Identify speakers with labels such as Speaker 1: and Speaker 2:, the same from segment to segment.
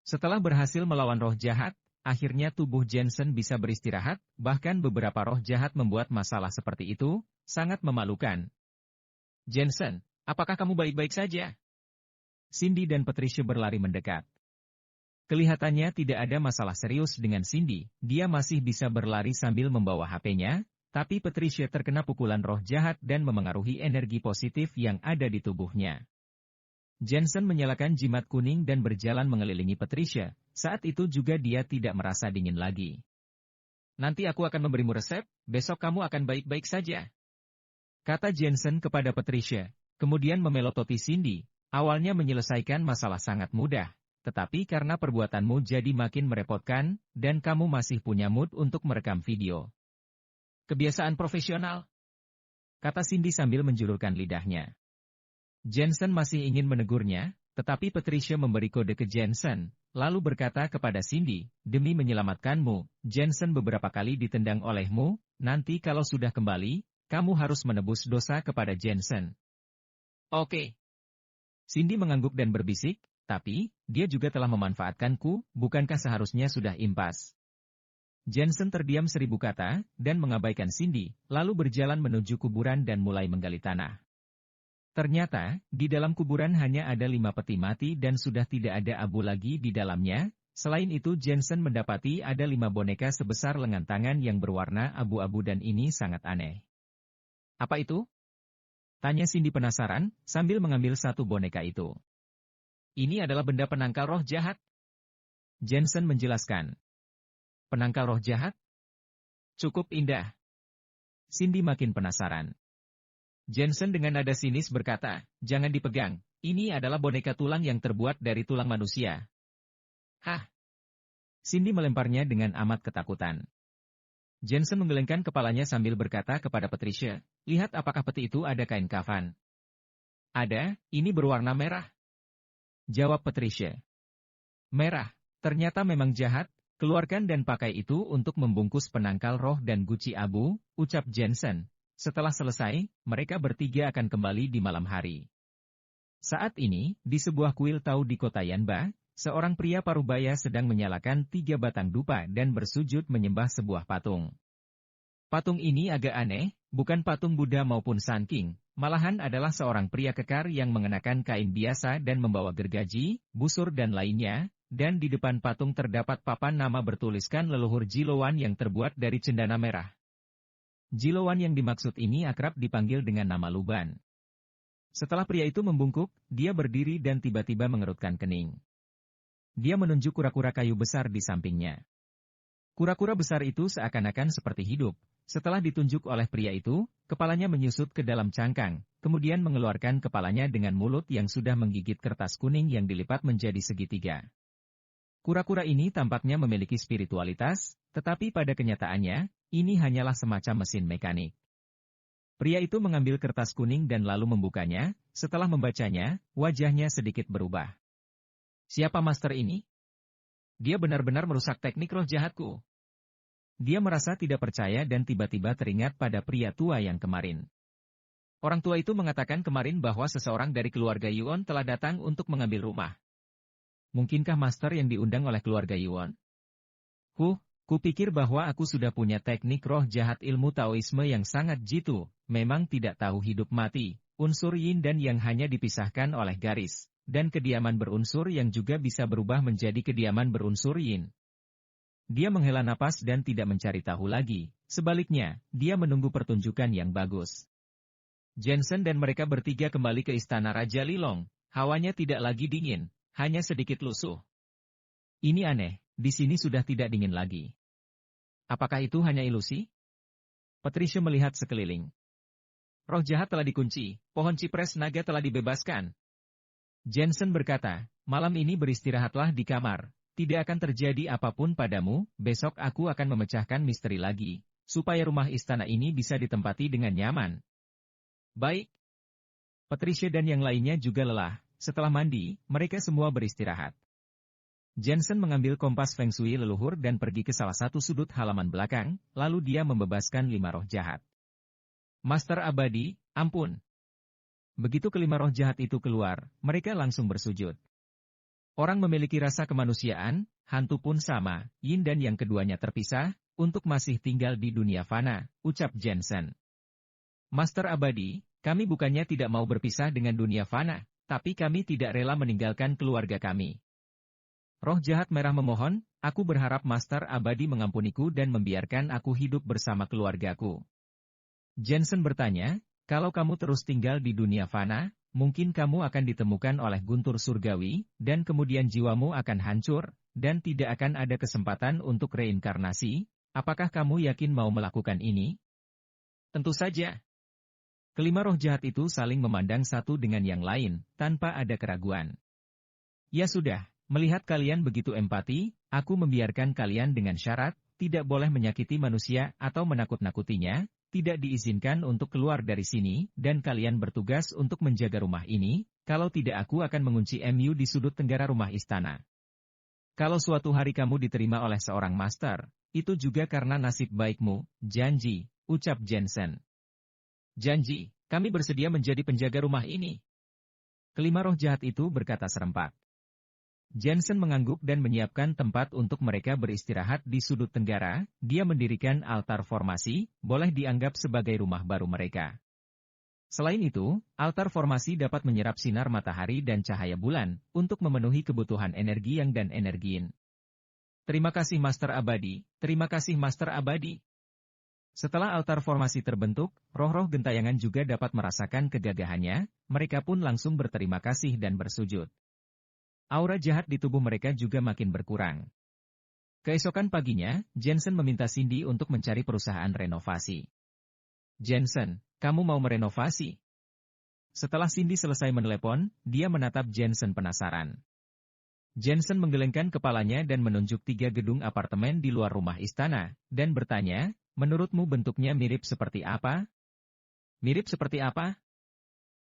Speaker 1: Setelah berhasil melawan roh jahat, akhirnya tubuh Jensen bisa beristirahat, bahkan beberapa roh jahat membuat masalah seperti itu sangat memalukan. Jensen, apakah kamu baik-baik saja? Cindy dan Patricia berlari mendekat. Kelihatannya tidak ada masalah serius dengan Cindy, dia masih bisa berlari sambil membawa HP-nya, tapi Patricia terkena pukulan roh jahat dan memengaruhi energi positif yang ada di tubuhnya. Jensen menyalakan jimat kuning dan berjalan mengelilingi Patricia, saat itu juga dia tidak merasa dingin lagi. Nanti aku akan memberimu resep, besok kamu akan baik-baik saja. Kata Jensen kepada Patricia, kemudian memelototi Cindy, awalnya menyelesaikan masalah sangat mudah. Tetapi karena perbuatanmu jadi makin merepotkan, dan kamu masih punya mood untuk merekam video. Kebiasaan profesional, kata Cindy sambil menjulurkan lidahnya. Jensen masih ingin menegurnya, tetapi Patricia memberi kode ke Jensen, lalu berkata kepada Cindy, demi menyelamatkanmu, Jensen beberapa kali ditendang olehmu, nanti kalau sudah kembali, kamu harus menebus dosa kepada Jensen. Oke. Cindy mengangguk dan berbisik, tapi, dia juga telah memanfaatkanku, bukankah seharusnya sudah impas? Jensen terdiam 1000 kata, dan mengabaikan Cindy, lalu berjalan menuju kuburan dan mulai menggali tanah. Ternyata, di dalam kuburan hanya ada 5 peti mati dan sudah tidak ada abu lagi di dalamnya, selain itu Jensen mendapati ada 5 boneka sebesar lengan tangan yang berwarna abu-abu dan ini sangat aneh. Apa itu? Tanya Cindy penasaran, sambil mengambil satu boneka itu. Ini adalah benda penangkal roh jahat. Jensen menjelaskan. Penangkal roh jahat? Cukup indah. Cindy makin penasaran. Jensen dengan nada sinis berkata, jangan dipegang, ini adalah boneka tulang yang terbuat dari tulang manusia. Hah? Cindy melemparnya dengan amat ketakutan. Jensen menggelengkan kepalanya sambil berkata kepada Patricia, lihat apakah peti itu ada kain kafan. Ada, ini berwarna merah. Jawab Patricia. Merah, ternyata memang jahat, keluarkan dan pakai itu untuk membungkus penangkal roh dan guci abu, ucap Jensen. Setelah selesai, mereka bertiga akan kembali di malam hari. Saat ini, di sebuah kuil tahu di kota Yanba, seorang pria parubaya sedang menyalakan 3 batang dupa dan bersujud menyembah sebuah patung. Patung ini agak aneh, bukan patung Buddha maupun Sun King, malahan adalah seorang pria kekar yang mengenakan kain biasa dan membawa gergaji, busur dan lainnya, dan di depan patung terdapat papan nama bertuliskan leluhur Jilowan yang terbuat dari cendana merah. Jilowan yang dimaksud ini akrab dipanggil dengan nama Luban. Setelah pria itu membungkuk, dia berdiri dan tiba-tiba mengerutkan kening. Dia menunjuk kura-kura kayu besar di sampingnya. Kura-kura besar itu seakan-akan seperti hidup. Setelah ditunjuk oleh pria itu, kepalanya menyusut ke dalam cangkang, kemudian mengeluarkan kepalanya dengan mulut yang sudah menggigit kertas kuning yang dilipat menjadi segitiga. Kura-kura ini tampaknya memiliki spiritualitas, tetapi pada kenyataannya, ini hanyalah semacam mesin mekanik. Pria itu mengambil kertas kuning dan lalu membukanya, setelah membacanya, wajahnya sedikit berubah. Siapa master ini? Dia benar-benar merusak teknik roh jahatku. Dia merasa tidak percaya dan tiba-tiba teringat pada pria tua yang kemarin. Orang tua itu mengatakan kemarin bahwa seseorang dari keluarga Yuon telah datang untuk mengambil rumah. Mungkinkah master yang diundang oleh keluarga Yuon? Kupikir bahwa aku sudah punya teknik roh jahat ilmu Taoisme yang sangat jitu, memang tidak tahu hidup mati, unsur yin dan yang hanya dipisahkan oleh garis, dan kediaman berunsur yang juga bisa berubah menjadi kediaman berunsur yin. Dia menghela napas dan tidak mencari tahu lagi, sebaliknya, dia menunggu pertunjukan yang bagus. Jensen dan mereka bertiga kembali ke istana Raja Lilong, hawanya tidak lagi dingin, hanya sedikit lusuh. Ini aneh, di sini sudah tidak dingin lagi. Apakah itu hanya ilusi? Patricia melihat sekeliling. Roh jahat telah dikunci, pohon cipres naga telah dibebaskan. Jensen berkata, malam ini beristirahatlah di kamar. Tidak akan terjadi apapun padamu, besok aku akan memecahkan misteri lagi, supaya rumah istana ini bisa ditempati dengan nyaman. Baik. Patricia dan yang lainnya juga lelah, setelah mandi, mereka semua beristirahat. Jensen mengambil kompas Feng Shui leluhur dan pergi ke salah satu sudut halaman belakang, lalu dia membebaskan 5 roh jahat. Master abadi, ampun. Begitu kelima roh jahat itu keluar, mereka langsung bersujud. Orang memiliki rasa kemanusiaan, hantu pun sama, yin dan yang keduanya terpisah, untuk masih tinggal di dunia fana, ucap Jensen. Master Abadi, kami bukannya tidak mau berpisah dengan dunia fana, tapi kami tidak rela meninggalkan keluarga kami. Roh jahat merah memohon, aku berharap Master Abadi mengampuniku dan membiarkan aku hidup bersama keluargaku. Jensen bertanya, kalau kamu terus tinggal di dunia fana, mungkin kamu akan ditemukan oleh guntur surgawi, dan kemudian jiwamu akan hancur, dan tidak akan ada kesempatan untuk reinkarnasi. Apakah kamu yakin mau melakukan ini? Tentu saja. Kelima roh jahat itu saling memandang satu dengan yang lain, tanpa ada keraguan. Ya sudah, melihat kalian begitu empati, aku membiarkan kalian dengan syarat, tidak boleh menyakiti manusia atau menakut-nakutinya, tidak diizinkan untuk keluar dari sini, dan kalian bertugas untuk menjaga rumah ini, kalau tidak aku akan mengunci MU di sudut tenggara rumah istana. Kalau suatu hari kamu diterima oleh seorang master, itu juga karena nasib baikmu, janji, ucap Jensen. Janji, kami bersedia menjadi penjaga rumah ini. Kelima roh jahat itu berkata serempak. Jensen mengangguk dan menyiapkan tempat untuk mereka beristirahat di sudut tenggara, dia mendirikan altar formasi, boleh dianggap sebagai rumah baru mereka. Selain itu, altar formasi dapat menyerap sinar matahari dan cahaya bulan, untuk memenuhi kebutuhan energi yang dan energi yin. Terima kasih Master Abadi, terima kasih Master Abadi. Setelah altar formasi terbentuk, roh-roh gentayangan juga dapat merasakan kegagahannya, mereka pun langsung berterima kasih dan bersujud. Aura jahat di tubuh mereka juga makin berkurang. Keesokan paginya, Jensen meminta Cindy untuk mencari perusahaan renovasi. Jensen, kamu mau merenovasi? Setelah Cindy selesai menelepon, dia menatap Jensen penasaran. Jensen menggelengkan kepalanya dan menunjuk 3 gedung apartemen di luar rumah istana, dan bertanya, menurutmu bentuknya mirip seperti apa? Mirip seperti apa?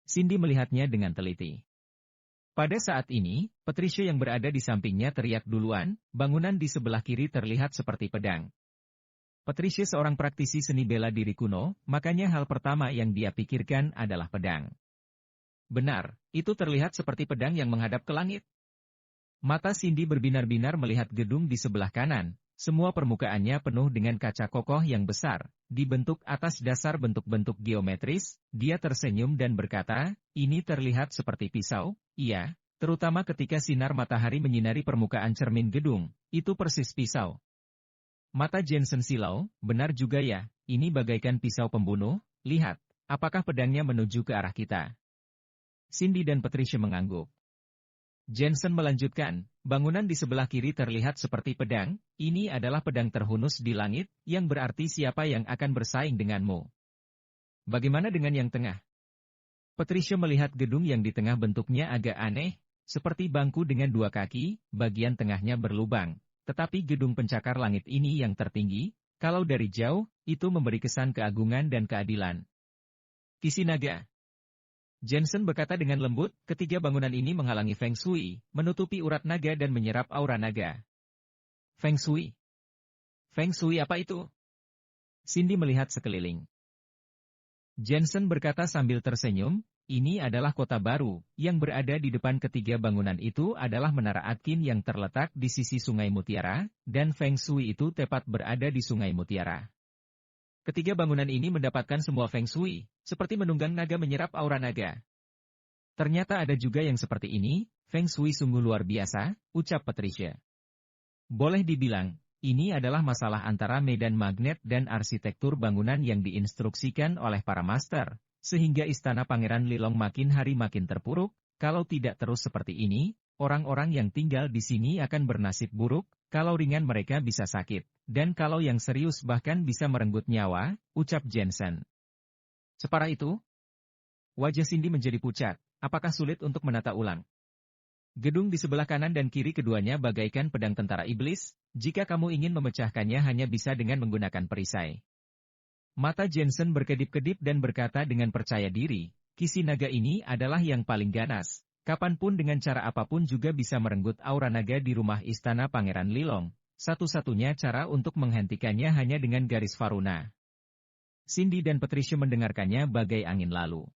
Speaker 1: Cindy melihatnya dengan teliti. Pada saat ini, Patricia yang berada di sampingnya teriak duluan, bangunan di sebelah kiri terlihat seperti pedang. Patricia seorang praktisi seni bela diri kuno, makanya hal pertama yang dia pikirkan adalah pedang. Benar, itu terlihat seperti pedang yang menghadap ke langit. Mata Cindy berbinar-binar melihat gedung di sebelah kanan, semua permukaannya penuh dengan kaca kokoh yang besar, dibentuk atas dasar bentuk-bentuk geometris, dia tersenyum dan berkata, ini terlihat seperti pisau, iya, terutama ketika sinar matahari menyinari permukaan cermin gedung, itu persis pisau. Mata Jensen silau, benar juga ya, ini bagaikan pisau pembunuh, lihat, apakah pedangnya menuju ke arah kita? Cindy dan Patricia mengangguk. Jensen melanjutkan, bangunan di sebelah kiri terlihat seperti pedang, ini adalah pedang terhunus di langit, yang berarti siapa yang akan bersaing denganmu. Bagaimana dengan yang tengah? Patricia melihat gedung yang di tengah bentuknya agak aneh, seperti bangku dengan 2 kaki, bagian tengahnya berlubang, tetapi gedung pencakar langit ini yang tertinggi, kalau dari jauh, itu memberi kesan keagungan dan keadilan. Kisinaga. Jensen berkata dengan lembut, ketiga bangunan ini menghalangi Feng Shui, menutupi urat naga dan menyerap aura naga. Feng Shui? Feng Shui apa itu? Cindy melihat sekeliling. Jensen berkata sambil tersenyum, ini adalah kota baru, yang berada di depan ketiga bangunan itu adalah Menara Atkin yang terletak di sisi Sungai Mutiara, dan Feng Shui itu tepat berada di Sungai Mutiara. Ketiga bangunan ini mendapatkan semua Feng Shui, seperti menunggang naga menyerap aura naga. Ternyata ada juga yang seperti ini, Feng Shui sungguh luar biasa, ucap Patricia. Boleh dibilang, ini adalah masalah antara medan magnet dan arsitektur bangunan yang diinstruksikan oleh para master, sehingga istana Pangeran Lilong makin hari makin terpuruk, kalau tidak terus seperti ini, orang-orang yang tinggal di sini akan bernasib buruk, kalau ringan mereka bisa sakit, dan kalau yang serius bahkan bisa merenggut nyawa, ucap Jensen. Separah itu? Wajah Cindy menjadi pucat, apakah sulit untuk menata ulang? Gedung di sebelah kanan dan kiri keduanya bagaikan pedang tentara iblis, jika kamu ingin memecahkannya hanya bisa dengan menggunakan perisai. Mata Jensen berkedip-kedip dan berkata dengan percaya diri, Kisinaga ini adalah yang paling ganas. Kapanpun dengan cara apapun juga bisa merenggut aura naga di rumah istana Pangeran Lilong. Satu-satunya cara untuk menghentikannya hanya dengan garis Varuna. Cindy dan Patricia mendengarkannya bagai angin lalu.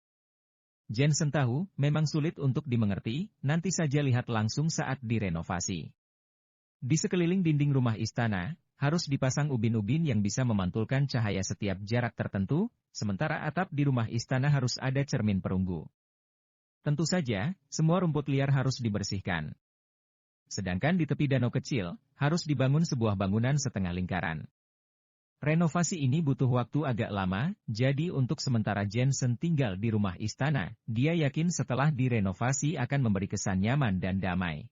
Speaker 1: Jensen tahu, memang sulit untuk dimengerti, nanti saja lihat langsung saat direnovasi. Di sekeliling dinding rumah istana, harus dipasang ubin-ubin yang bisa memantulkan cahaya setiap jarak tertentu, sementara atap di rumah istana harus ada cermin perunggu. Tentu saja, semua rumput liar harus dibersihkan. Sedangkan di tepi danau kecil, harus dibangun sebuah bangunan setengah lingkaran. Renovasi ini butuh waktu agak lama, jadi untuk sementara Jensen tinggal di rumah istana, dia yakin setelah direnovasi akan memberi kesan nyaman dan damai.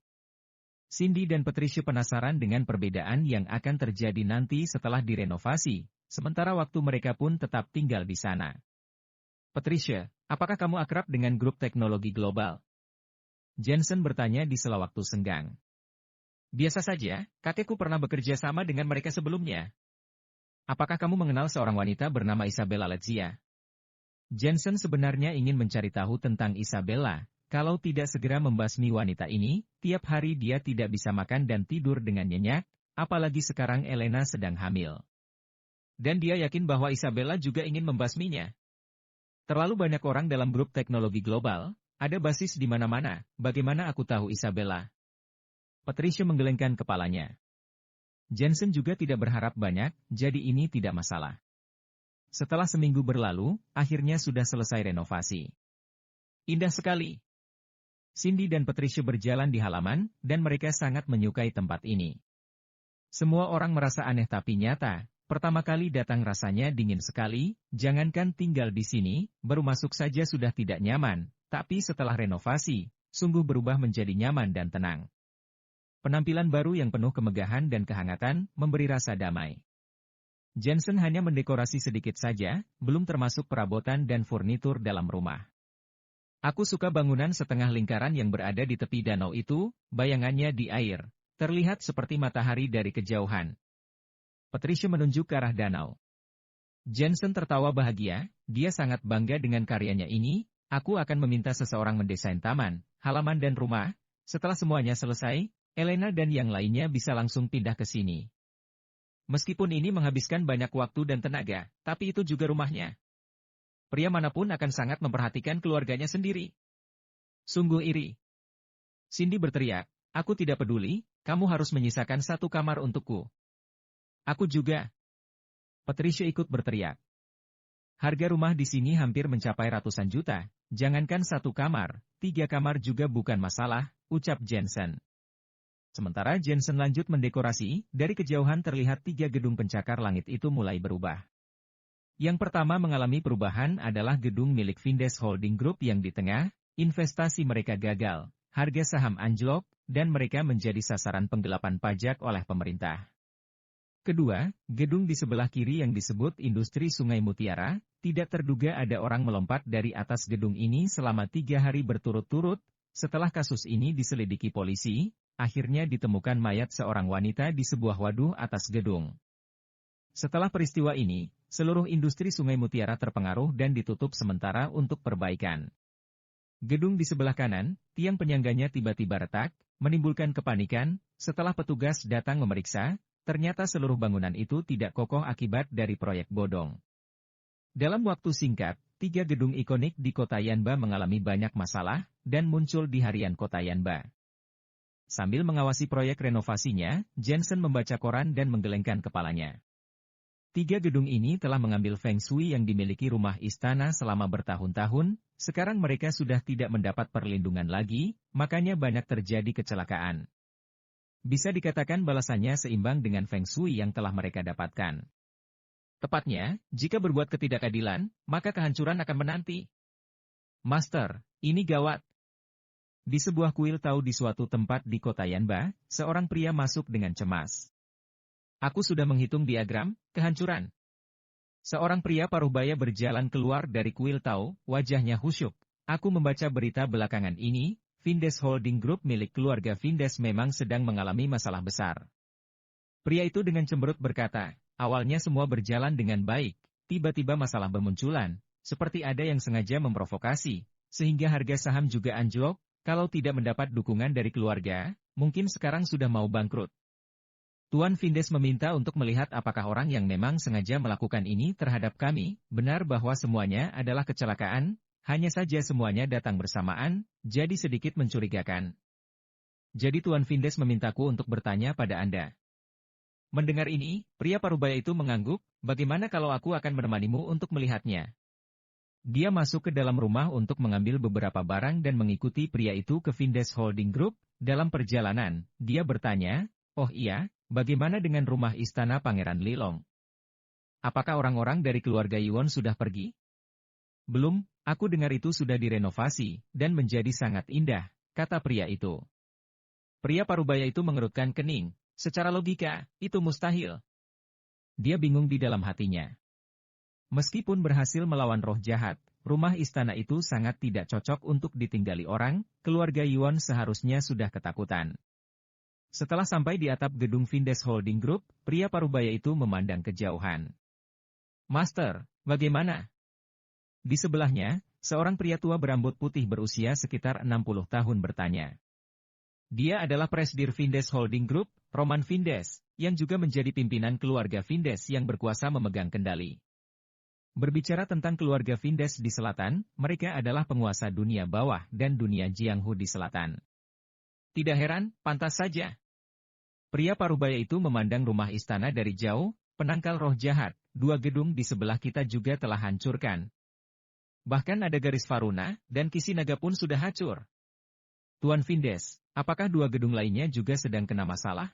Speaker 1: Cindy dan Patricia penasaran dengan perbedaan yang akan terjadi nanti setelah direnovasi, sementara waktu mereka pun tetap tinggal di sana. Patricia, apakah kamu akrab dengan grup teknologi global? Jensen bertanya di sela waktu senggang. Biasa saja, kakekku pernah bekerja sama dengan mereka sebelumnya. Apakah kamu mengenal seorang wanita bernama Isabella Lezia? Jensen sebenarnya ingin mencari tahu tentang Isabella. Kalau tidak segera membasmi wanita ini, tiap hari dia tidak bisa makan dan tidur dengan nyenyak, apalagi sekarang Elena sedang hamil. Dan dia yakin bahwa Isabella juga ingin membasminya. Terlalu banyak orang dalam grup teknologi global, ada basis di mana-mana, bagaimana aku tahu Isabella? Patricia menggelengkan kepalanya. Jensen juga tidak berharap banyak, jadi ini tidak masalah. Setelah seminggu berlalu, akhirnya sudah selesai renovasi. Indah sekali. Cindy dan Patricia berjalan di halaman, dan mereka sangat menyukai tempat ini. Semua orang merasa aneh tapi nyata, pertama kali datang rasanya dingin sekali, jangankan tinggal di sini, baru masuk saja sudah tidak nyaman, tapi setelah renovasi, sungguh berubah menjadi nyaman dan tenang. Penampilan baru yang penuh kemegahan dan kehangatan, memberi rasa damai. Jensen hanya mendekorasi sedikit saja, belum termasuk perabotan dan furnitur dalam rumah. Aku suka bangunan setengah lingkaran yang berada di tepi danau itu, bayangannya di air, terlihat seperti matahari dari kejauhan. Patricia menunjuk ke arah danau. Jensen tertawa bahagia, dia sangat bangga dengan karyanya ini, aku akan meminta seseorang mendesain taman, halaman dan rumah, setelah semuanya selesai, Elena dan yang lainnya bisa langsung pindah ke sini. Meskipun ini menghabiskan banyak waktu dan tenaga, tapi itu juga rumahnya. Pria manapun akan sangat memperhatikan keluarganya sendiri. Sungguh iri. Cindy berteriak, aku tidak peduli, kamu harus menyisakan satu kamar untukku. Aku juga. Patricia ikut berteriak. Harga rumah di sini hampir mencapai ratusan juta, jangankan satu kamar, 3 kamar juga bukan masalah, ucap Jensen. Sementara Jensen lanjut mendekorasi, dari kejauhan terlihat 3 gedung pencakar langit itu mulai berubah. Yang pertama mengalami perubahan adalah gedung milik Vindes Holding Group yang di tengah, investasi mereka gagal, harga saham anjlok, dan mereka menjadi sasaran penggelapan pajak oleh pemerintah. Kedua, gedung di sebelah kiri yang disebut Industri Sungai Mutiara, tidak terduga ada orang melompat dari atas gedung ini selama 3 hari berturut-turut, setelah kasus ini diselidiki polisi, akhirnya ditemukan mayat seorang wanita di sebuah waduk atas gedung. Setelah peristiwa ini, seluruh industri Sungai Mutiara terpengaruh dan ditutup sementara untuk perbaikan. Gedung di sebelah kanan, tiang penyangganya tiba-tiba retak, menimbulkan kepanikan, setelah petugas datang memeriksa, ternyata seluruh bangunan itu tidak kokoh akibat dari proyek bodong. Dalam waktu singkat, 3 gedung ikonik di kota Yanba mengalami banyak masalah, dan muncul di harian kota Yanba. Sambil mengawasi proyek renovasinya, Jensen membaca koran dan menggelengkan kepalanya. 3 gedung ini telah mengambil feng shui yang dimiliki rumah istana selama bertahun-tahun, sekarang mereka sudah tidak mendapat perlindungan lagi, makanya banyak terjadi kecelakaan. Bisa dikatakan balasannya seimbang dengan feng shui yang telah mereka dapatkan. Tepatnya, jika berbuat ketidakadilan, maka kehancuran akan menanti. Master, ini gawat. Di sebuah kuil tahu di suatu tempat di kota Yanba, seorang pria masuk dengan cemas. Aku sudah menghitung diagram kehancuran. Seorang pria paruh baya berjalan keluar dari kuil tahu, wajahnya khusyuk. Aku membaca berita belakangan ini, Vindes Holding Group milik keluarga Vindes memang sedang mengalami masalah besar. Pria itu dengan cemberut berkata, awalnya semua berjalan dengan baik, tiba-tiba masalah bermunculan, seperti ada yang sengaja memprovokasi, sehingga harga saham juga anjlok, kalau tidak mendapat dukungan dari keluarga, mungkin sekarang sudah mau bangkrut. Tuan Vindes meminta untuk melihat apakah orang yang memang sengaja melakukan ini terhadap kami, benar bahwa semuanya adalah kecelakaan, Hanya saja semuanya datang bersamaan, jadi sedikit mencurigakan. Jadi Tuan Vindes memintaku untuk bertanya pada Anda. Mendengar ini, pria parubaya itu mengangguk, bagaimana kalau aku akan menemanimu untuk melihatnya? Dia masuk ke dalam rumah untuk mengambil beberapa barang dan mengikuti pria itu ke Vindes Holding Group. Dalam perjalanan, dia bertanya, oh iya, bagaimana dengan rumah istana Pangeran Lilong? Apakah orang-orang dari keluarga Yuan sudah pergi? Belum, aku dengar itu sudah direnovasi, dan menjadi sangat indah, kata pria itu. Pria parubaya itu mengerutkan kening, secara logika, itu mustahil. Dia bingung di dalam hatinya. Meskipun berhasil melawan roh jahat, rumah istana itu sangat tidak cocok untuk ditinggali orang, keluarga Yuan seharusnya sudah ketakutan. Setelah sampai di atap gedung Vindes Holding Group, pria parubaya itu memandang kejauhan. Master, bagaimana? Di sebelahnya, seorang pria tua berambut putih berusia sekitar 60 tahun bertanya. Dia adalah Presdir Vindes Holding Group, Roman Vindes, yang juga menjadi pimpinan keluarga Vindes yang berkuasa memegang kendali. Berbicara tentang keluarga Vindes di selatan, mereka adalah penguasa dunia bawah dan dunia Jianghu di selatan. Tidak heran, pantas saja. Pria parubaya itu memandang rumah istana dari jauh, penangkal roh jahat, 2 gedung di sebelah kita juga telah hancurkan. Bahkan ada garis Varuna, dan Kisinaga pun sudah hancur. Tuan Vindes, apakah 2 gedung lainnya juga sedang kena masalah?